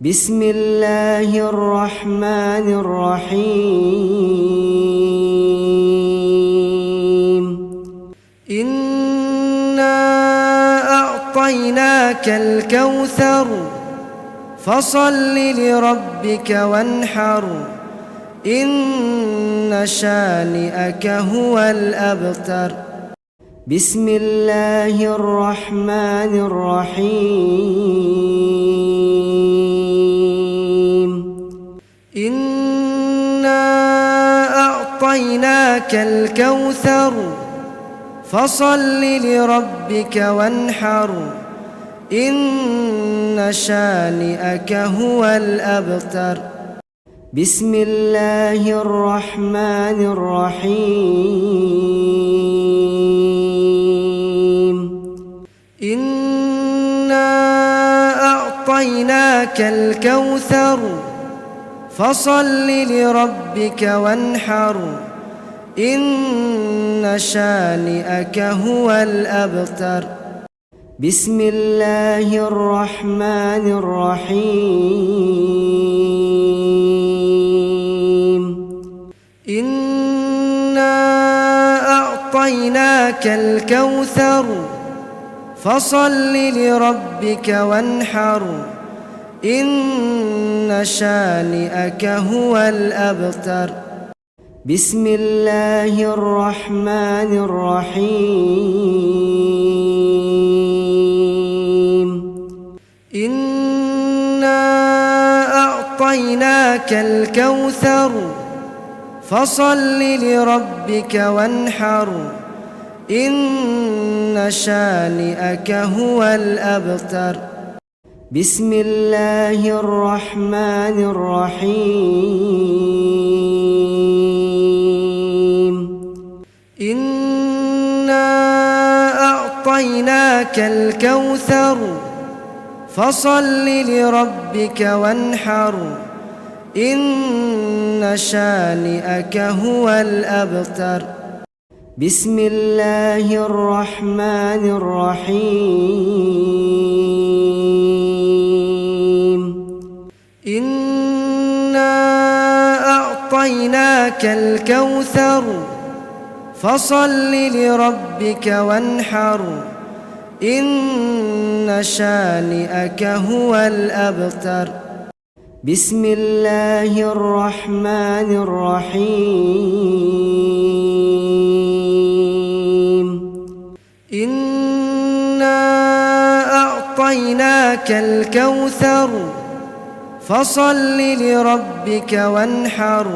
بسم الله الرحمن الرحيم إنا أعطيناك الكوثر فصل لربك وانحر إن شانئك هو الأبتر بسم الله الرحمن الرحيم إنا أعطيناك الكوثر فصل لربك وانحر إن شانئك هو الأبتر بسم الله الرحمن الرحيم إنا أعطيناك الكوثر فصل لربك وانحر إن شانئك هو الأبتر بسم الله الرحمن الرحيم إنا أعطيناك الكوثر فصل لربك وانحر إن شانئك هو الأبتر بسم الله الرحمن الرحيم إنا أعطيناك الكوثر فصل لربك وانحر إن شانئك هو الأبتر بسم الله الرحمن الرحيم إنا أعطيناك الكوثر فصل لربك وانحر إن شانئك هو الأبتر بسم الله الرحمن الرحيم إنا أعطيناك الكوثر فصل لربك وانحر إن شانئك هو الأبتر بسم الله الرحمن الرحيم إنا أعطيناك الكوثر فصل لربك وانحر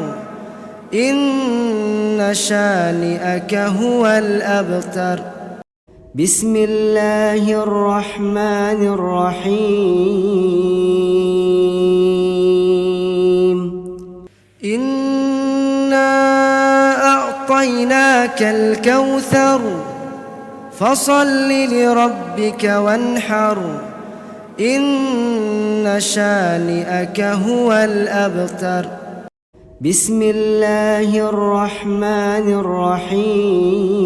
إن شانئك هو الأبتر بسم الله الرحمن الرحيم إنا أعطيناك الكوثر فصل لربك وانحر إن شانئك هو الأبتر بسم الله الرحمن الرحيم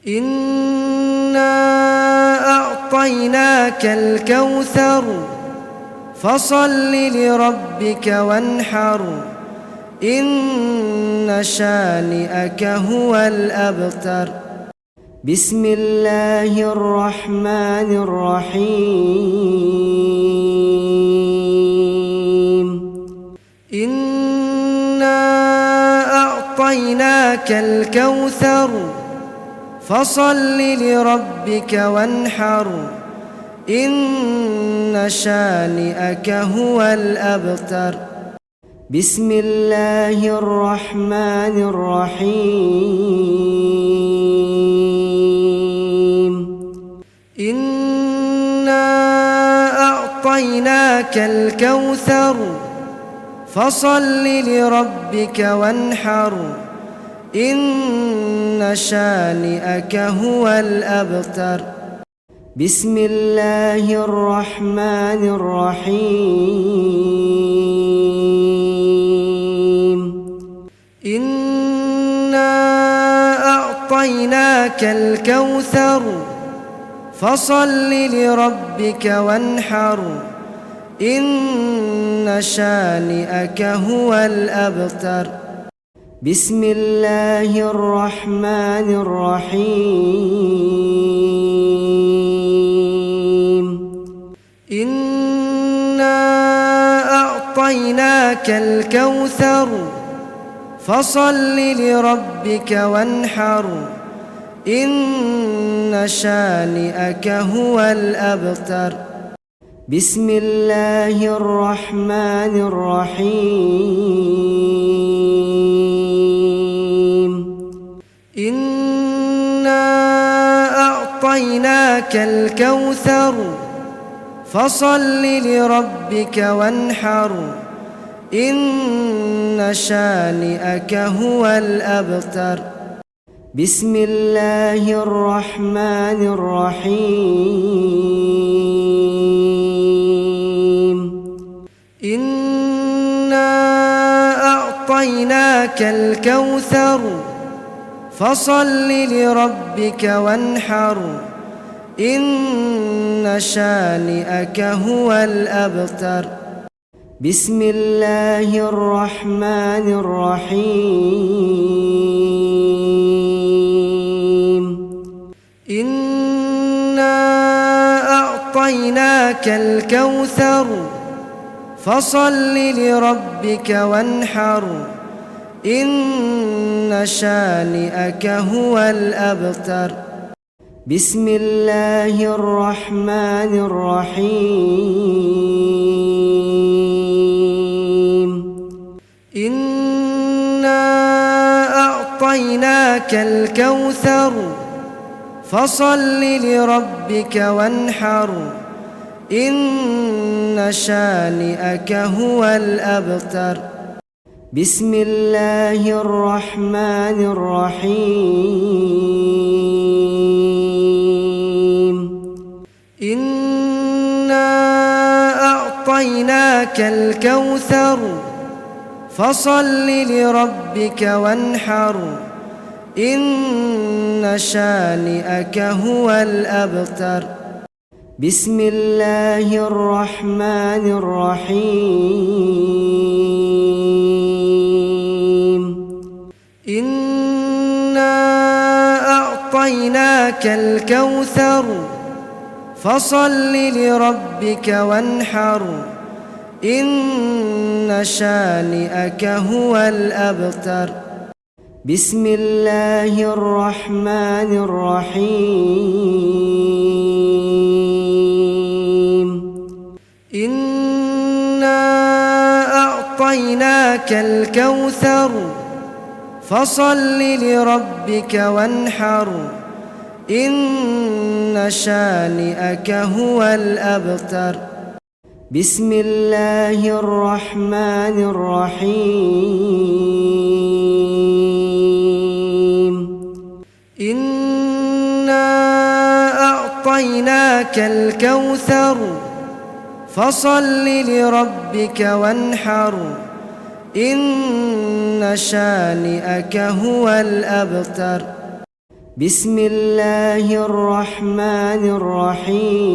إنا أعطيناك الكوثر فصل لربك وانحر إن شانئك هو الأبتر بسم الله الرحمن الرحيم إنا أعطيناك الكوثر فصل لربك وانحر إن شانئك هو الأبتر بسم الله الرحمن الرحيم إنا أعطيناك الكوثر فصل لربك وانحر إن شانئك هو الأبتر بسم الله الرحمن الرحيم إنا أعطيناك الكوثر فصل لربك وانحر إن شانئك هو الأبتر بسم الله الرحمن الرحيم إنا أعطيناك الكوثر فصل لربك وانحر إن شانئك هو الأبتر بسم الله الرحمن الرحيم إنا أعطيناك الكوثر فصل لربك وانحر إن شانئك هو الأبتر بسم الله الرحمن الرحيم إنا أعطيناك الكوثر فصل لربك وانحر إن شانئك هو الأبتر بسم الله الرحمن الرحيم إنا أعطيناك الكوثر فصل لربك وانحر إن شانئك هو الأبتر بسم الله الرحمن الرحيم إنا أعطيناك الكوثر فصل لربك وانحر إن شانئك هو الأبتر بسم الله الرحمن الرحيم إنا أعطيناك الكوثر فصل لربك وانحر إن شانئك هو الأبتر بسم الله الرحمن الرحيم إنا أعطيناك الكوثر فصل لربك وانحر إن شانئك هو الأبتر بسم الله الرحمن الرحيم إنا أعطيناك الكوثر فصل لربك وانحر إن شانئك هو الأبتر بسم الله الرحمن الرحيم إنا أعطيناك الكوثر فصل لربك وانحر إن شانئك هو الأبتر بسم الله الرحمن الرحيم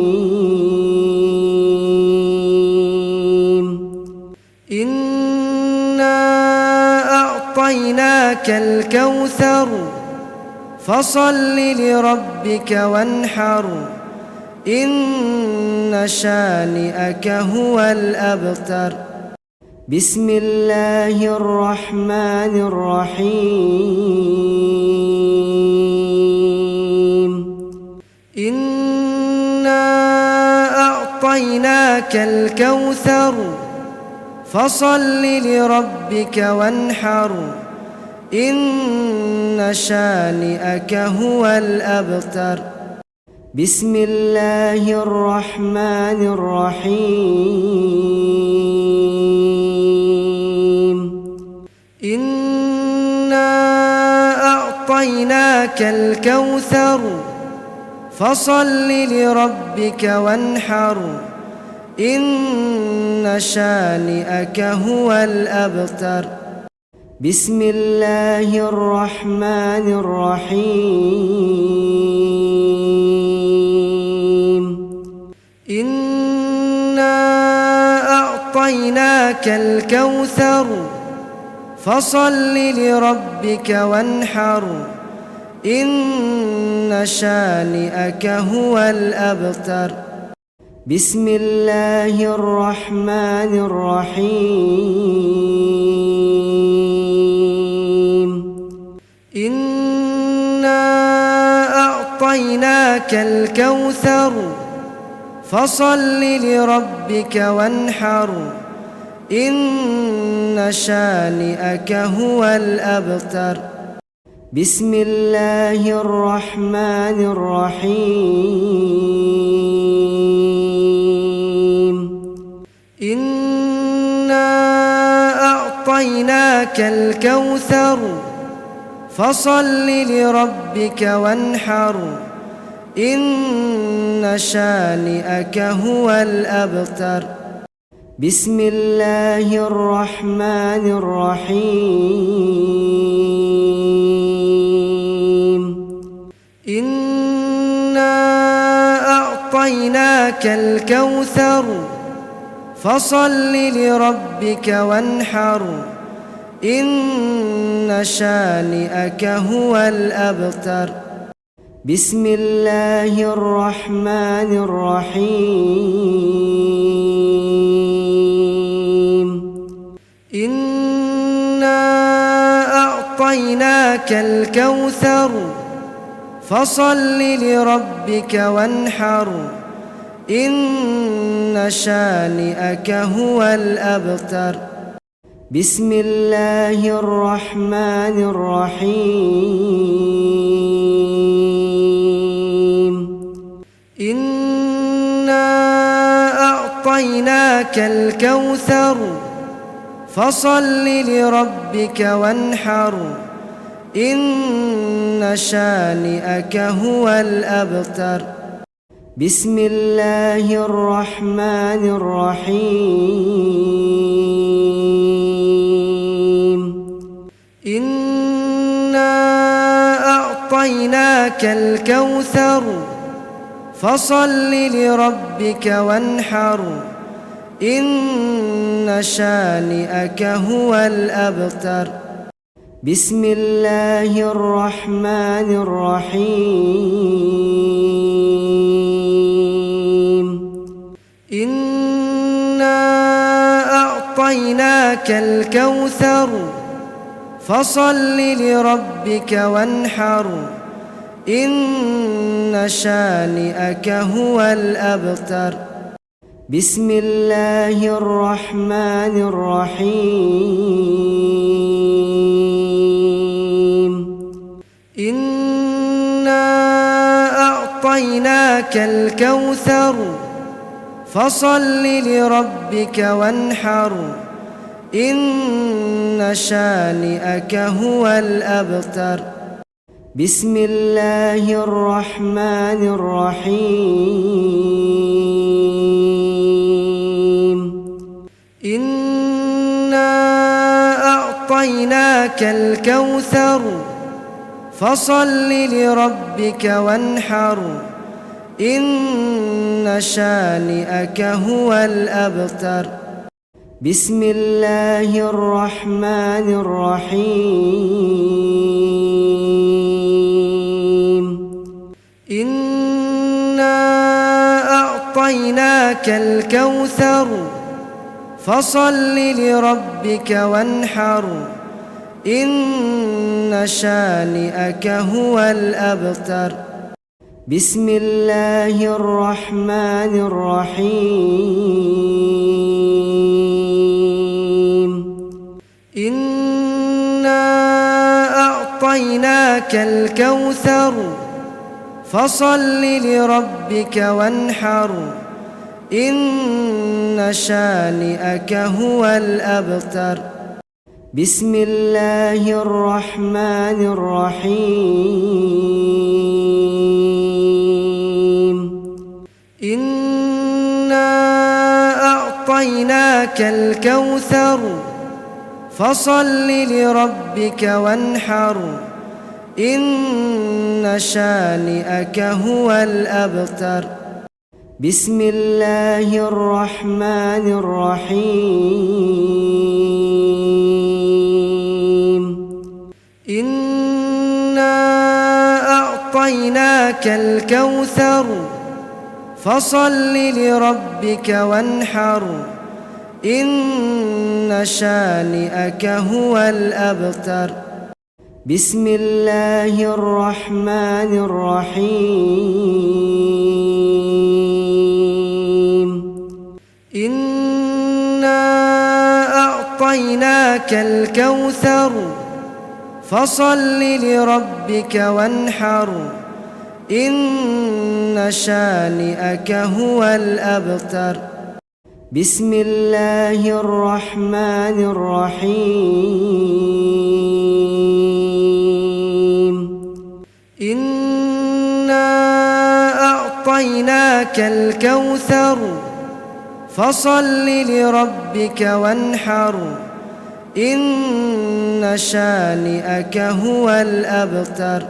إنا أعطيناك الكوثر فصل لربك وانحر إن شانئك هو الأبتر بسم الله الرحمن الرحيم إنا أعطيناك الكوثر فصل لربك وانحر إن شانئك هو الأبتر بسم الله الرحمن الرحيم إنا أعطيناك الكوثر فصل لربك وانحر إن شانئك هو الأبتر بسم الله الرحمن الرحيم إنا أعطيناك الكوثر فصل لربك وانحر إن شانئك هو الأبتر. بسم الله الرحمن الرحيم. إنا أعطيناك الكوثر فصل لربك وانحر إن شانئك هو الأبتر. بسم الله الرحمن الرحيم. إنا أعطيناك الكوثر فصل لربك وانحر إن شانئك هو الأبتر. بسم الله الرحمن الرحيم. إنا أعطيناك الكوثر فصل لربك وانحر إن شانئك هو الأبتر. بسم الله الرحمن الرحيم. إنا أعطيناك الكوثر فصل لربك وانحر إن شانئك هو الأبتر. بسم الله الرحمن الرحيم. إنا أعطيناك الكوثر فصل لربك وانحر إن شانئك هو الأبتر. بسم الله الرحمن الرحيم. إنا أعطيناك الكوثر فصل لربك وانحر إن شانئك هو الأبتر. بسم الله الرحمن الرحيم. إنا أعطيناك الكوثر فصل لربك وانحر إن شانئك هو الأبتر. بسم الله الرحمن الرحيم. إنا أعطيناك الكوثر فصل لربك وانحر إن شانئك هو الأبتر. بسم الله الرحمن الرحيم. إنا أعطيناك الكوثر فصل لربك وانحر إن شانئك هو الأبتر. بسم الله الرحمن الرحيم. إنا أعطيناك الكوثر فصل لربك وانحر إن شانئك هو الأبتر. بسم الله الرحمن الرحيم. إنا أعطيناك الكوثر فصل لربك وانحر إن شانئك هو الأبتر. بسم الله الرحمن الرحيم. إنا أعطيناك الكوثر فصل لربك وانحر إن شانئك هو الأبتر. بسم الله الرحمن الرحيم إنا أعطيناك الكوثر فصل لربك وانحر إن شانئك هو الأبتر بسم الله الرحمن الرحيم إنا أعطيناك الكوثر فصل لربك وانحر إن شانئك هو الأبتر بسم الله الرحمن الرحيم إنا أعطيناك الكوثر فصل لربك وانحر إن شانئك هو الأبتر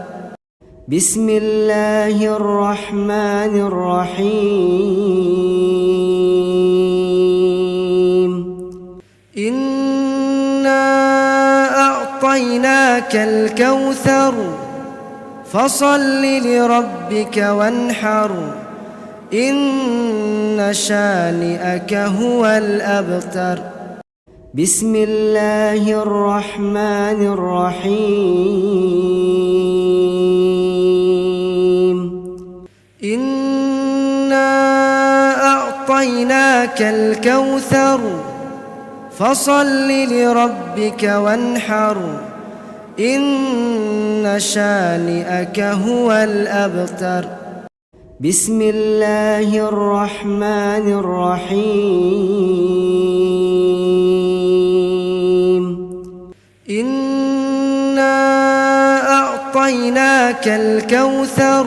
بسم الله الرحمن الرحيم إنا أعطيناك الكوثر فصل لربك وانحر إن شانئك هو الأبتر بسم الله الرحمن الرحيم إنا أعطيناك الكوثر فصل لربك وانحر إن شانئك هو الأبتر بسم الله الرحمن الرحيم إنا أعطيناك الكوثر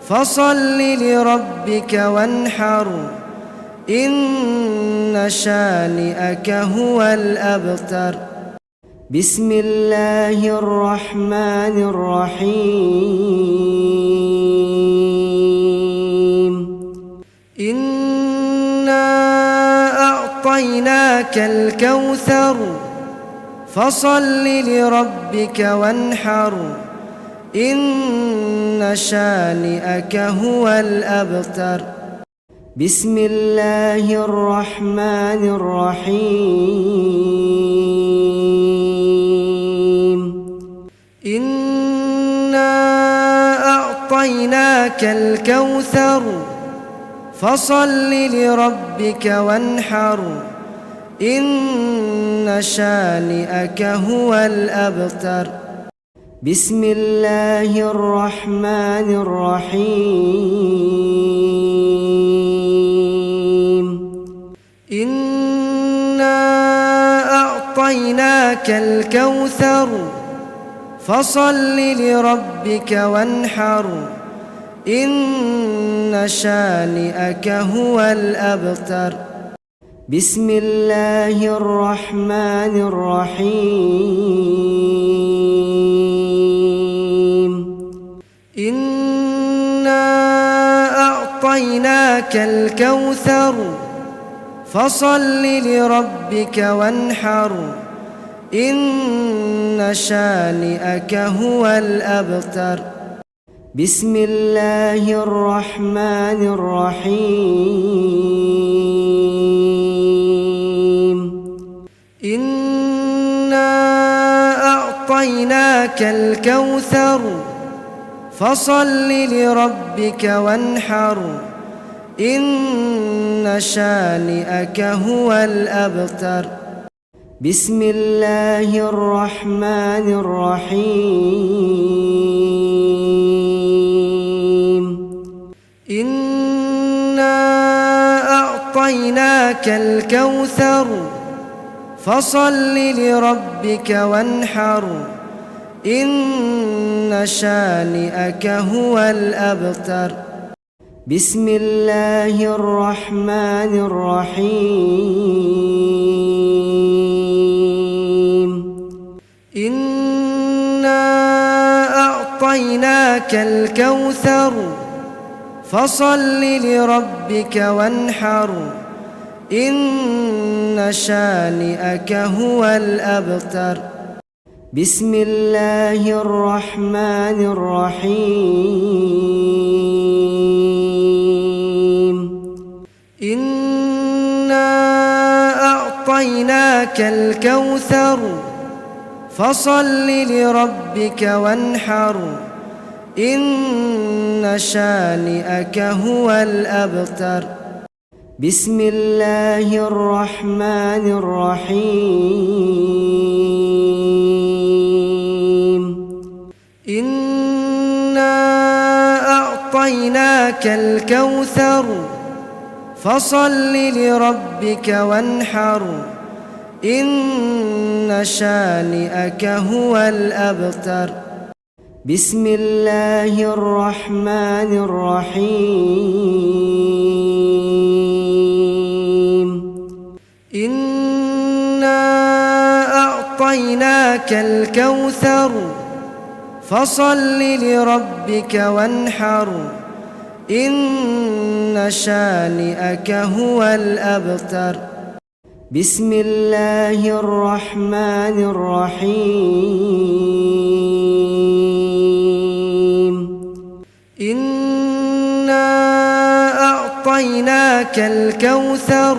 فصل لربك وانحر إن شانئك هو الأبتر بسم الله الرحمن الرحيم إنا أعطيناك الكوثر فصل لربك وانحر إن شانئك هو الأبتر بسم الله الرحمن الرحيم إنا أعطيناك الكوثر فصل لربك وانحر إن شانئك هو الأبتر بسم الله الرحمن الرحيم إنا أعطيناك الكوثر فصل لربك وانحر إن شانئك هو الأبتر بسم الله الرحمن الرحيم إنا أعطيناك الكوثر فصل لربك وانحر إن شانئك هو الأبتر بسم الله الرحمن الرحيم إنا أعطيناك الكوثر فصل لربك وانحر إن شانئك هو الأبتر بسم الله الرحمن الرحيم إنا أعطيناك الكوثر فصل لربك وانحر إن شانئك هو الأبتر بسم الله الرحمن الرحيم إنا أعطيناك الكوثر فصل لربك وانحر إن شانئك هو الأبتر بسم الله الرحمن الرحيم إنا أعطيناك الكوثر فصل لربك وانحر إن شانئك هو الأبتر بسم الله الرحمن الرحيم إنا أعطيناك الكوثر فصل لربك وانحر إن شانئك هو الأبتر بسم الله الرحمن الرحيم إنا أعطيناك الكوثر فصل لربك وانحر إن شانئك هو الأبتر بسم الله الرحمن الرحيم إنا أعطيناك الكوثر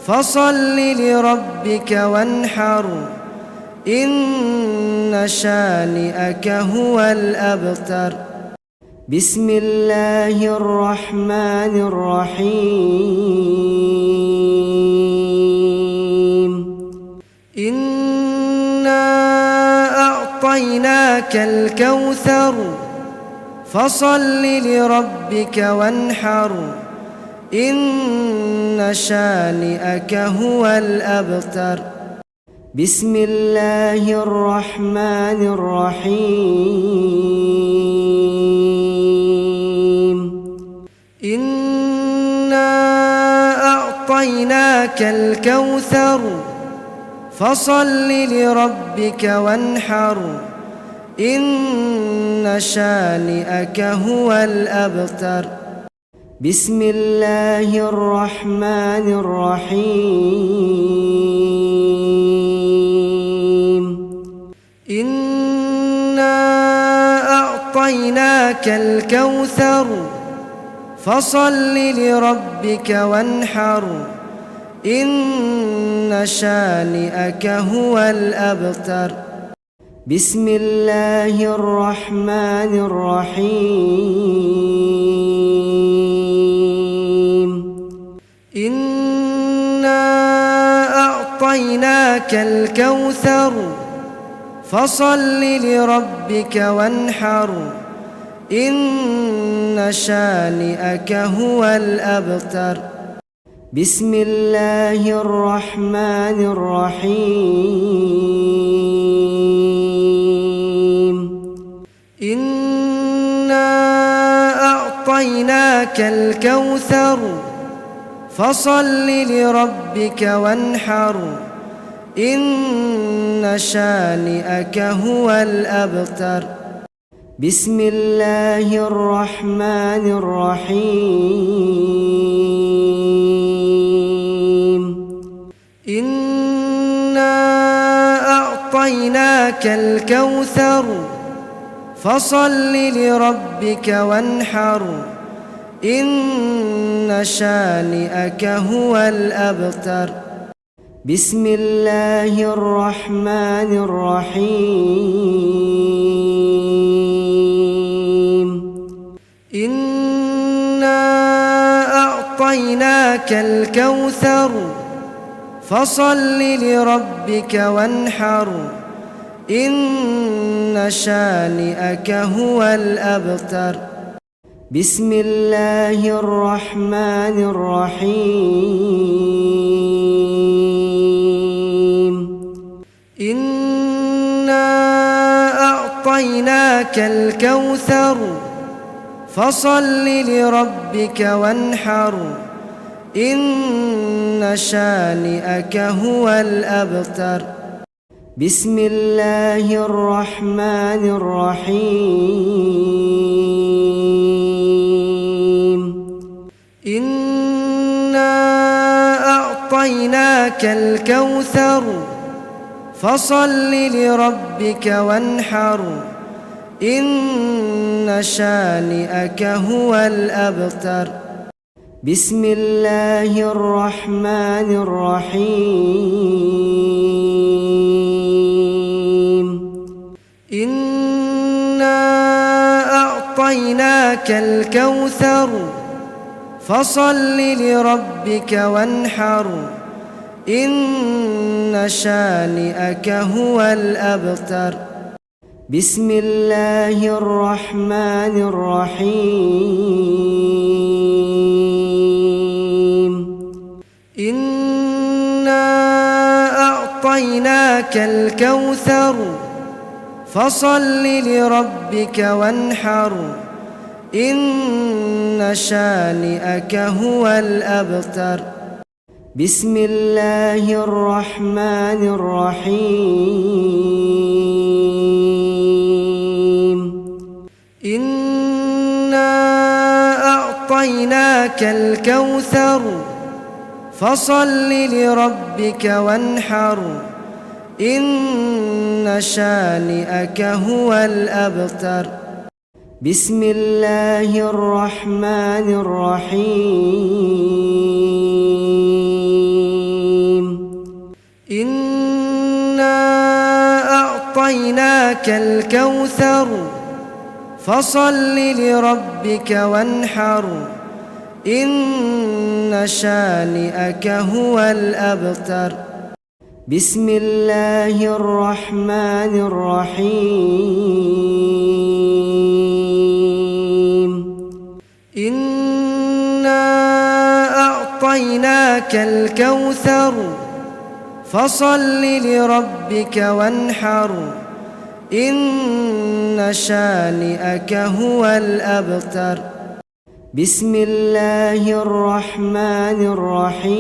فصل لربك وانحر إن شانئك هو الأبتر بسم الله الرحمن الرحيم إنا أعطيناك الكوثر فصل لربك وانحر إن شانئك هو الأبتر بسم الله الرحمن الرحيم إنا أعطيناك الكوثر فصل لربك وانحر إن شانئك هو الأبتر بسم الله الرحمن الرحيم إنا أعطيناك الكوثر فصل لربك وانحر إن شانئك هو الأبتر بسم الله الرحمن الرحيم إنا أعطيناك الكوثر فصل لربك وانحر إن شانئك هو الأبتر بسم الله الرحمن الرحيم إنا أعطيناك الكوثر فصل لربك وانحر إن شانئك هو الأبتر بسم الله الرحمن الرحيم إنا أعطيناك الكوثر فصل لربك وانحر إن شانئك هو الأبتر بسم الله الرحمن الرحيم إنا أعطيناك الكوثر فصل لربك وانحر إن شانئك هو الأبتر بسم الله الرحمن الرحيم إنا أعطيناك الكوثر فصل لربك وانحر إن شانئك هو الأبتر بسم الله الرحمن الرحيم إنا أعطيناك الكوثر فصل لربك وانحر إن شانئك هو الأبتر. بسم الله الرحمن الرحيم. إنا أعطيناك الكوثر فصل لربك وانحر إن شانئك هو الأبتر. بسم الله الرحمن الرحيم. إنا أعطيناك الكوثر فصل لربك وانحر إن شانئك هو الأبتر. بسم الله الرحمن الرحيم. إنا أعطيناك الكوثر فصل لربك وانحر إن شانئك هو الأبتر. بسم الله الرحمن الرحيم. إنا أعطيناك الكوثر فصل لربك وانحر إن شانئك هو الأبتر. بسم الله الرحمن الرحيم. إنا أعطيناك الكوثر فصل لربك وانحر إن شانئك هو الأبتر. بسم الله الرحمن الرحيم.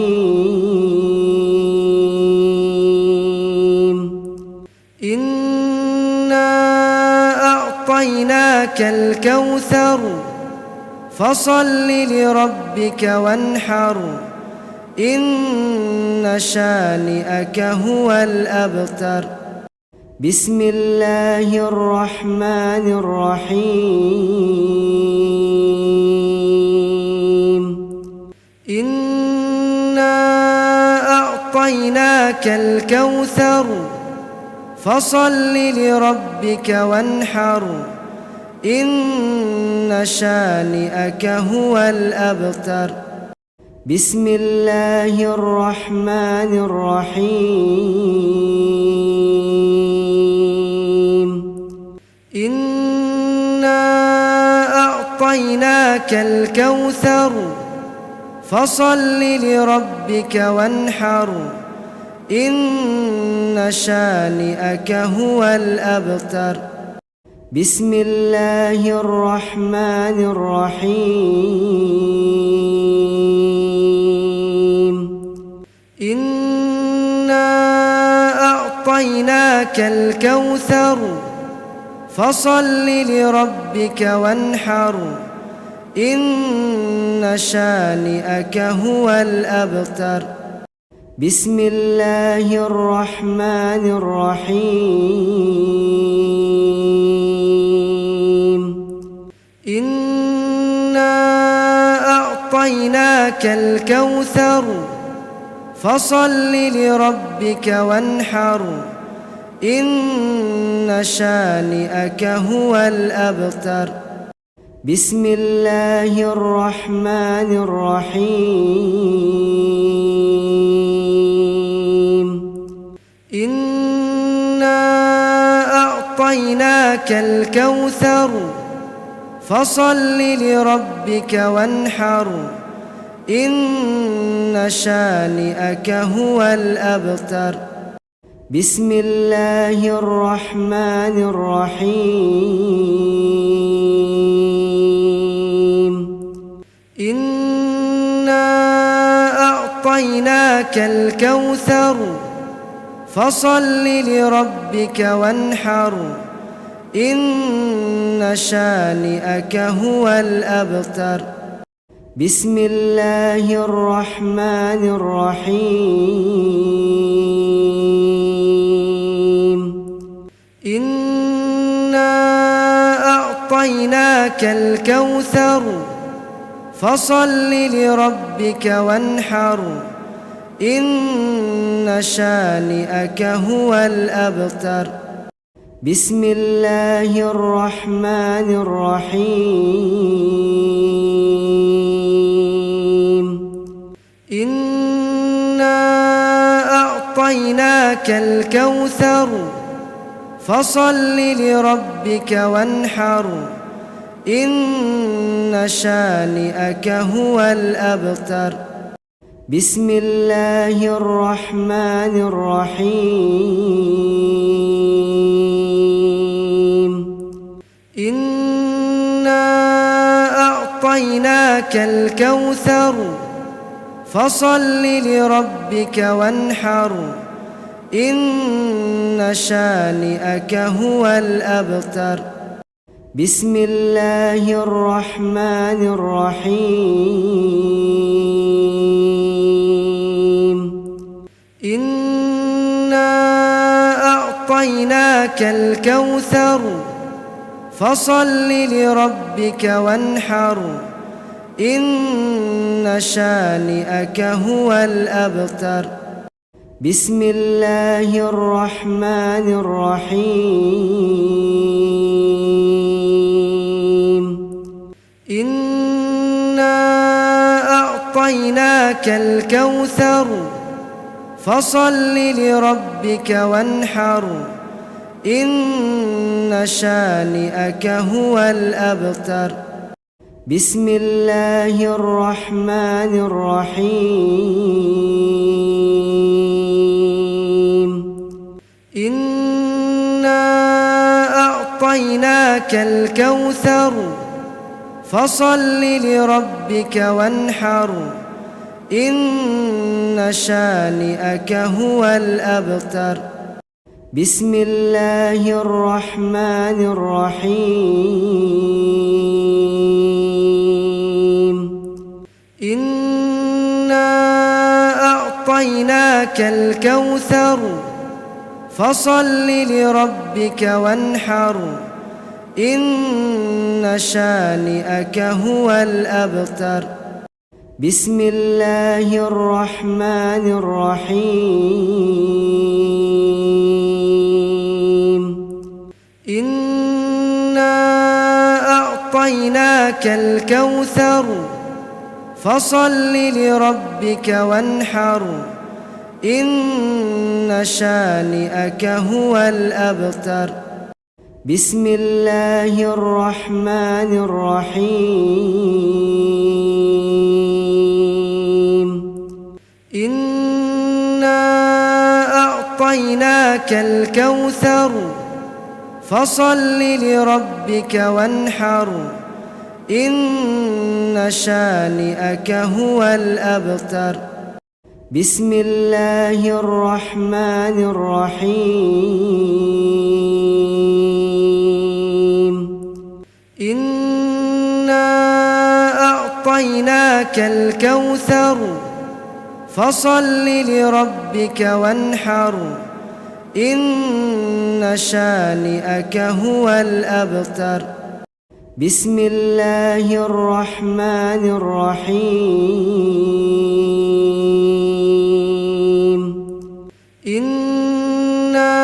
إنا أعطيناك الكوثر فصل لربك وانحر إن شانئك هو الأبتر. بسم الله الرحمن الرحيم. إنا أعطيناك الكوثر فصل لربك وانحر إن شانئك هو الأبتر. بسم الله الرحمن الرحيم. إنا أعطيناك الكوثر فصل لربك وانحر إن شانئك هو الأبتر. بسم الله الرحمن الرحيم. إنا أعطيناك الكوثر فصل لربك وانحر إن شانئك هو الأبتر. بسم الله الرحمن الرحيم. إنا أعطيناك الكوثر فصل لربك وانحر إن شانئك هو الأبتر. بسم الله الرحمن الرحيم. إنا أعطيناك الكوثر فصل لربك وانحر إن شانئك هو الأبتر. بسم الله الرحمن الرحيم. إنا أعطيناك الكوثر فصل لربك وانحر إن شانئك هو الأبتر. بسم الله الرحمن الرحيم إنا أعطيناك الكوثر فصل لربك وانحر إن شانئك هو الأبتر بسم الله الرحمن الرحيم إنا أعطيناك الكوثر فصل لربك وانحر إن شانئك هو الأبتر بسم الله الرحمن الرحيم إنا أعطيناك الكوثر فصل لربك وانحر إن شانئك هو الأبتر بسم الله الرحمن الرحيم إنا أعطيناك الكوثر فصل لربك وانحر إن شانئك هو الأبتر بسم الله الرحمن الرحيم إنا أعطيناك الكوثر فصل لربك وانحر إن شانئك هو الأبتر بسم الله الرحمن الرحيم إنا أعطيناك الكوثر فصل لربك وانحر إن شانئك هو الأبتر بسم الله الرحمن الرحيم إنا أعطيناك الكوثر فصل لربك وانحر إن شانئك هو الأبتر بسم الله الرحمن الرحيم إنا أعطيناك الكوثر فصل لربك وانحر إن شانئك هو الأبتر بسم الله الرحمن الرحيم إنا أعطيناك الكوثر فصل لربك وانحر إن شانئك هو الأبتر بسم الله الرحمن الرحيم إنا أعطيناك الكوثر فصل لربك وانحر إن شانئك هو الأبتر بسم الله الرحمن الرحيم إنا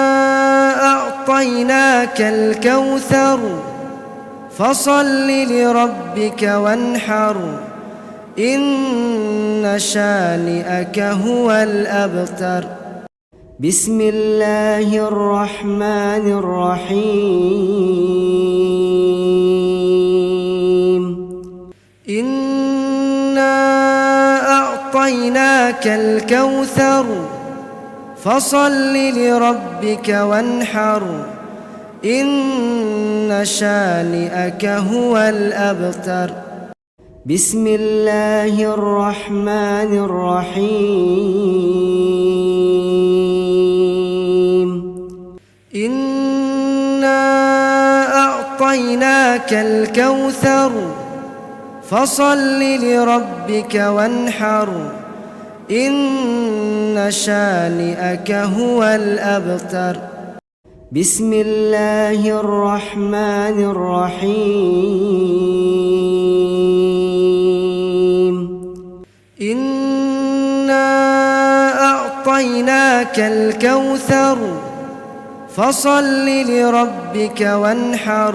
أعطيناك الكوثر فصل لربك وانحر إن شانئك هو الأبتر بسم الله الرحمن الرحيم إنا أعطيناك الكوثر فصل لربك وانحر إن شانئك هو الأبتر بسم الله الرحمن الرحيم إنا أعطيناك الكوثر فصل لربك وانحر إن شانئك هو الأبتر بسم الله الرحمن الرحيم إنا أعطيناك الكوثر فصل لربك وانحر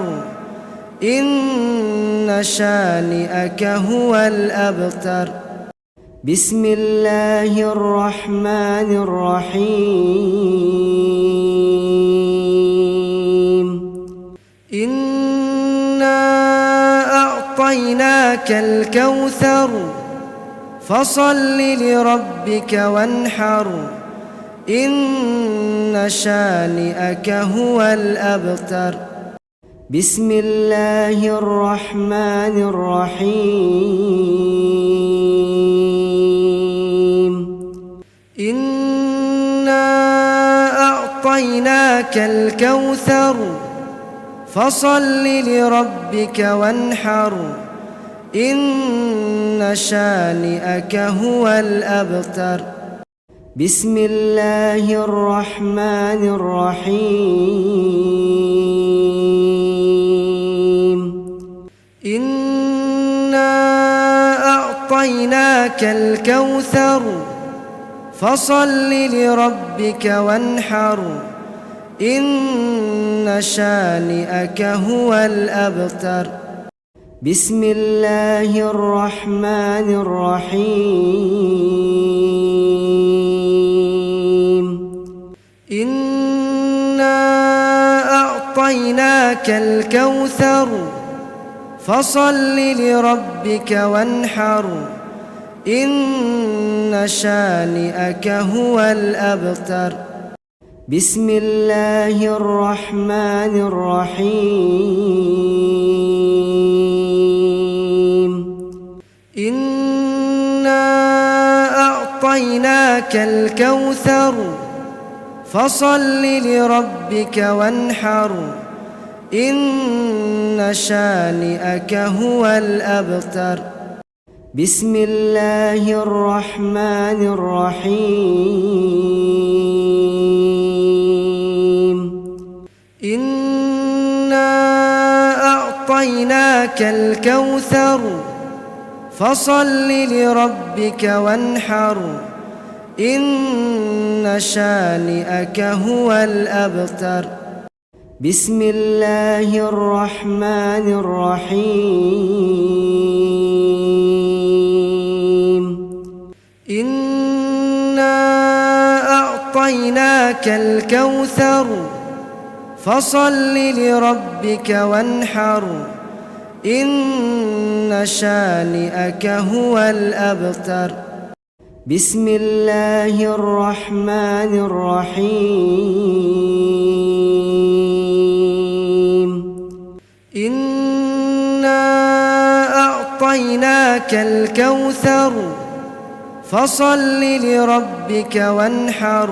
إن شانئك هو الأبتر بسم الله الرحمن الرحيم إنا أعطيناك الكوثر فصل لربك وانحر إن شانئك هو الأبتر بسم الله الرحمن الرحيم إنا أعطيناك الكوثر فصل لربك وانحر إن شانئك هو الأبتر بسم الله الرحمن الرحيم إنا أعطيناك الكوثر فصل لربك وانحر إن شانئك هو الأبتر بسم الله الرحمن الرحيم إنا أعطيناك الكوثر فصل لربك وانحر إن شانئك هو الأبتر بسم الله الرحمن الرحيم إنا أعطيناك الكوثر فصل لربك وانحر إن شانئك هو الأبتر بسم الله الرحمن الرحيم إنا أعطيناك الكوثر فصل لربك وانحر إن شانئك هو الأبتر بسم الله الرحمن الرحيم إنا أعطيناك الكوثر فصل لربك وانحر إن شانئك هو الأبتر بسم الله الرحمن الرحيم إنا أعطيناك الكوثر فصل لربك وانحر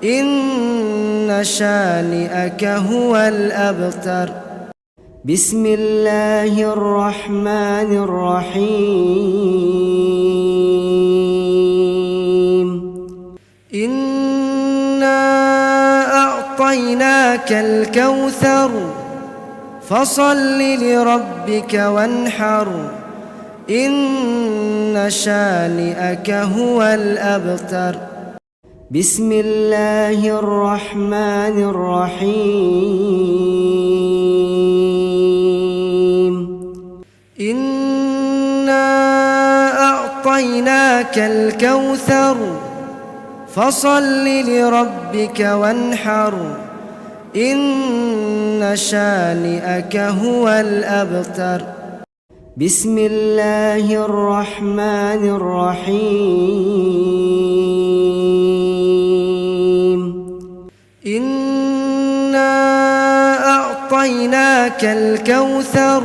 إن شانئك هو الأبتر بسم الله الرحمن الرحيم إنا أعطيناك الكوثر فصل لربك وانحر إن شانئك هو الأبتر بسم الله الرحمن الرحيم إنا أعطيناك الكوثر فصل لربك وانحر إن شانئك هو الأبتر بسم الله الرحمن الرحيم إنا أعطيناك الكوثر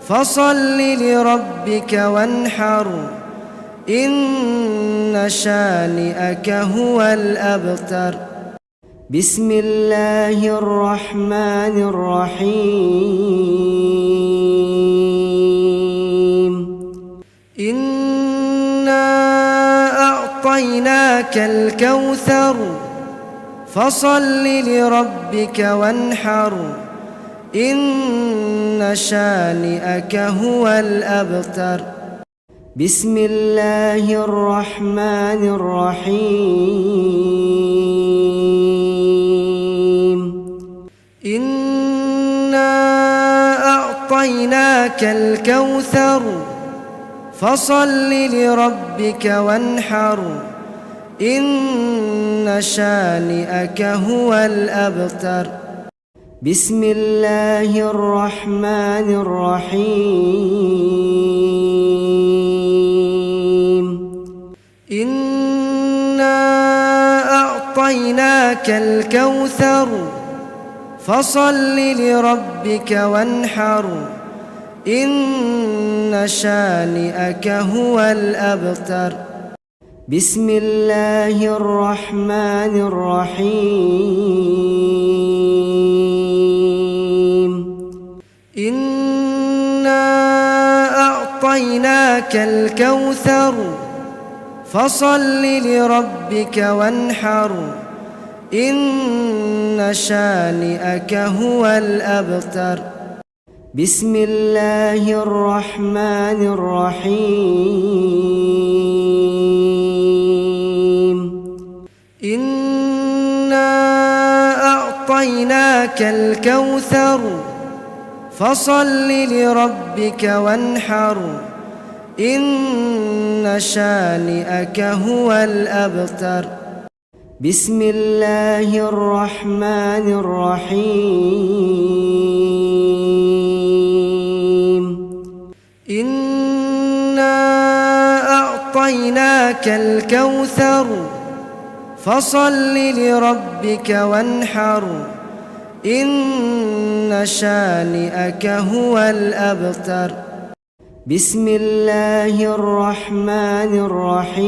فصل لربك وانحر إن شانئك هو الأبتر بسم الله الرحمن الرحيم أعطيناك الكوثر فصل لربك وانحر إن شانئك هو الأبتر. بسم الله الرحمن الرحيم. إنا أعطيناك الكوثر فصل لربك وانحر إن شانئك هو الأبتر. بسم الله الرحمن الرحيم. إنا أعطيناك الكوثر فصل لربك وانحر إن شانئك هو الأبتر. بسم الله الرحمن الرحيم. إنا أعطيناك الكوثر فصل لربك وانحر إن شانئك هو الأبتر. بسم الله الرحمن الرحيم. إنا أعطيناك الكوثر فصل لربك وانحر إن شانئك هو الأبتر. بسم الله الرحمن الرحيم. إنا أعطيناك الكوثر فصل لربك وانحر إن شانئك هو الأبتر. بسم الله الرحمن الرحيم.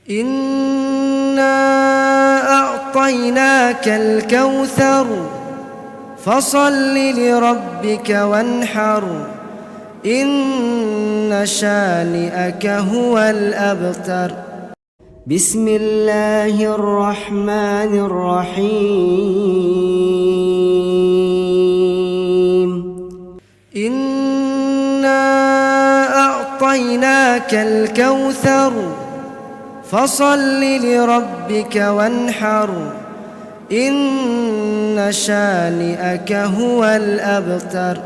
إنا أعطيناك الكوثر فصل لربك وانحر إن شانئك هو الأبتر. بسم الله الرحمن الرحيم. إنا أعطيناك الكوثر فصل لربك وانحر إن شانئك هو الأبتر.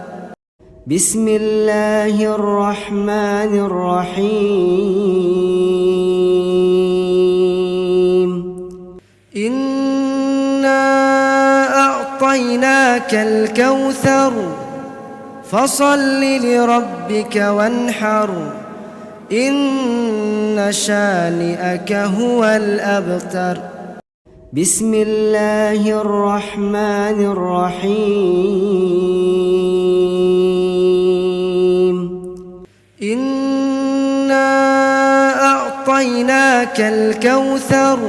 بسم الله الرحمن الرحيم. إنا أعطيناك الكوثر فصل لربك وانحر إن شانئك هو الأبتر. بسم الله الرحمن الرحيم. إنا أعطيناك الكوثر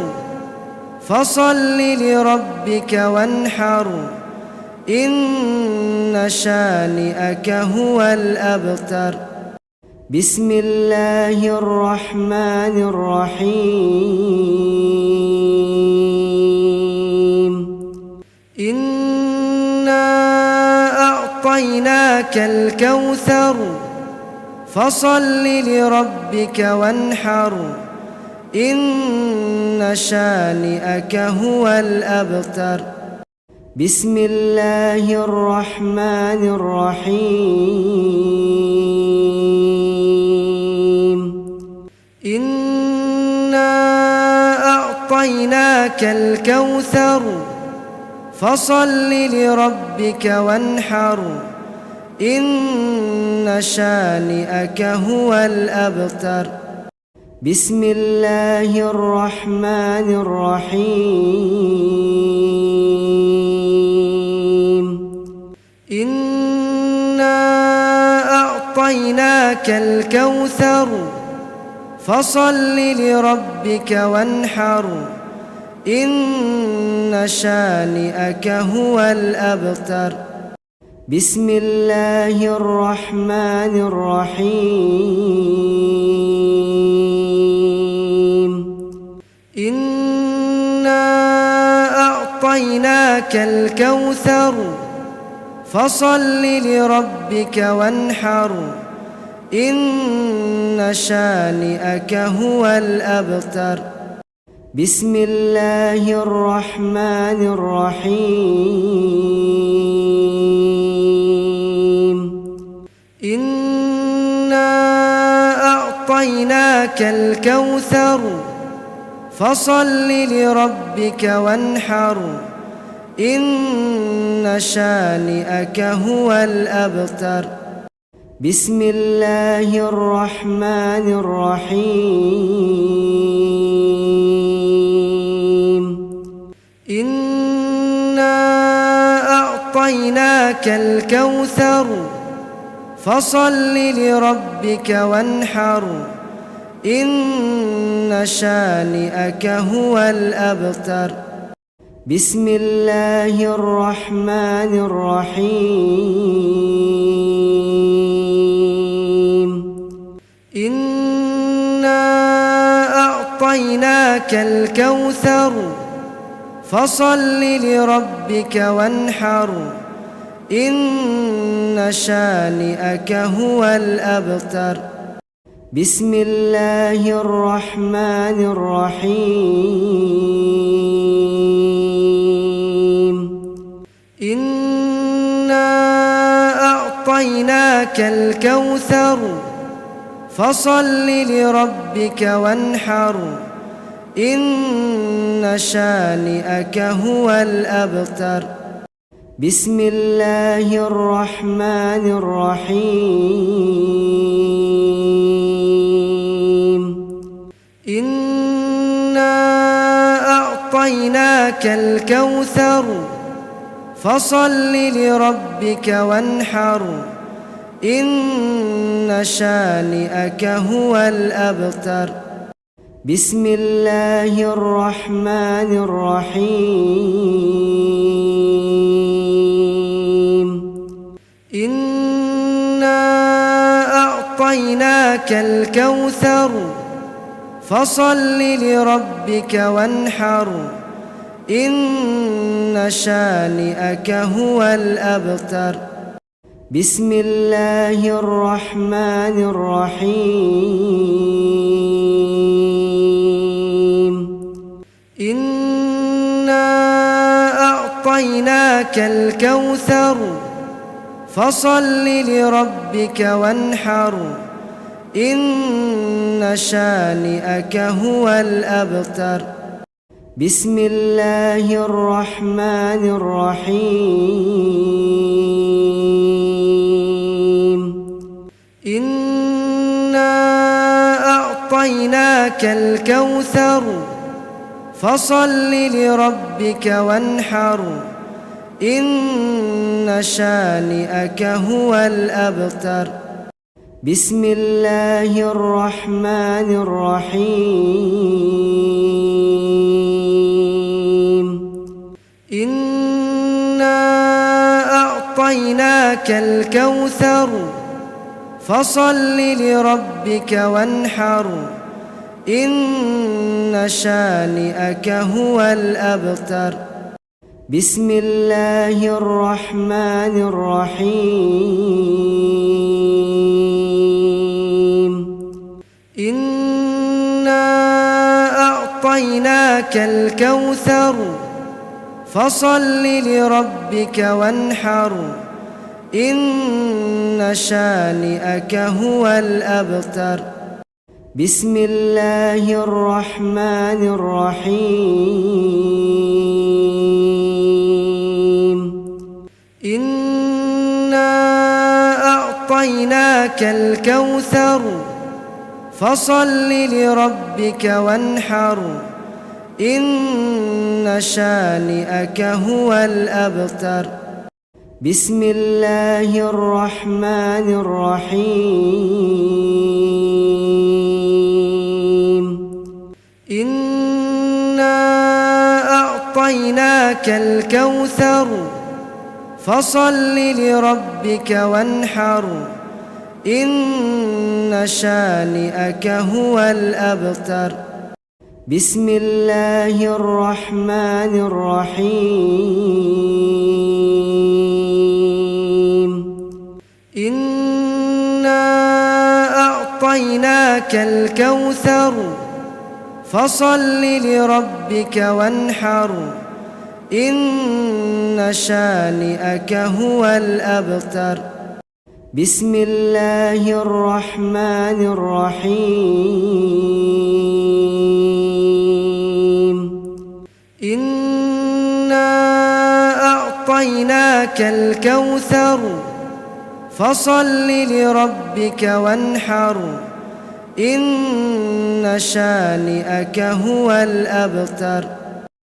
فصل لربك وانحر إن شانئك هو الأبتر. بسم الله الرحمن الرحيم. إنا أعطيناك الكوثر فصل لربك وانحر إن شانئك هو الأبتر. بسم الله الرحمن الرحيم. إنا أعطيناك الكوثر فصل لربك وانحر إن شانئك هو الأبتر. بسم الله الرحمن الرحيم. إنا أعطيناك الكوثر فصل لربك وانحر إن شانئك هو الأبتر. بسم الله الرحمن الرحيم إنا أعطيناك الكوثر فصل لربك وانحر إن شانئك هو الأبتر بسم الله الرحمن الرحيم إنا أعطيناك الكوثر فصل لربك وانحر إن شانئك هو الأبتر بسم الله الرحمن الرحيم إنا أعطيناك الكوثر فصل لربك وانحر إن شانئك هو الأبتر بسم الله الرحمن الرحيم إنا أعطيناك الكوثر فصل لربك وانحر إن شانئك هو الأبتر بسم الله الرحمن الرحيم إنا أعطيناك الكوثر فصل لربك وانحر إن شانئك هو الأبتر بسم الله الرحمن الرحيم إنا أعطيناك الكوثر فصل لربك وانحر إن شانئك هو الأبتر بسم الله الرحمن الرحيم إنا أعطيناك الكوثر فصل لربك وانحر إن شانئك هو الأبتر بسم الله الرحمن الرحيم إنا أعطيناك الكوثر فصل لربك وانحر إن شانئك هو الأبتر بسم الله الرحمن الرحيم إنا أعطيناك الكوثر فصل لربك وانحر إن شانئك هو الأبتر بسم الله الرحمن الرحيم إنا أعطيناك الكوثر فصل لربك وانحر إن شانئك هو الأبتر بسم الله الرحمن الرحيم إنا أعطيناك الكوثر فصل لربك وانحر إن شانئك هو الأبتر بسم الله الرحمن الرحيم إنا أعطيناك الكوثر فصل لربك وانحر إن شانئك هو الأبتر بسم الله الرحمن الرحيم إنا أعطيناك الكوثر فصل لربك وانحر إن شانئك هو الأبتر بسم الله الرحمن الرحيم إنا أعطيناك الكوثر فصل لربك وانحر إن شانئك هو الأبتر بسم الله الرحمن الرحيم إنا أعطيناك الكوثر فصل لربك وانحر إن شانئك هو الأبتر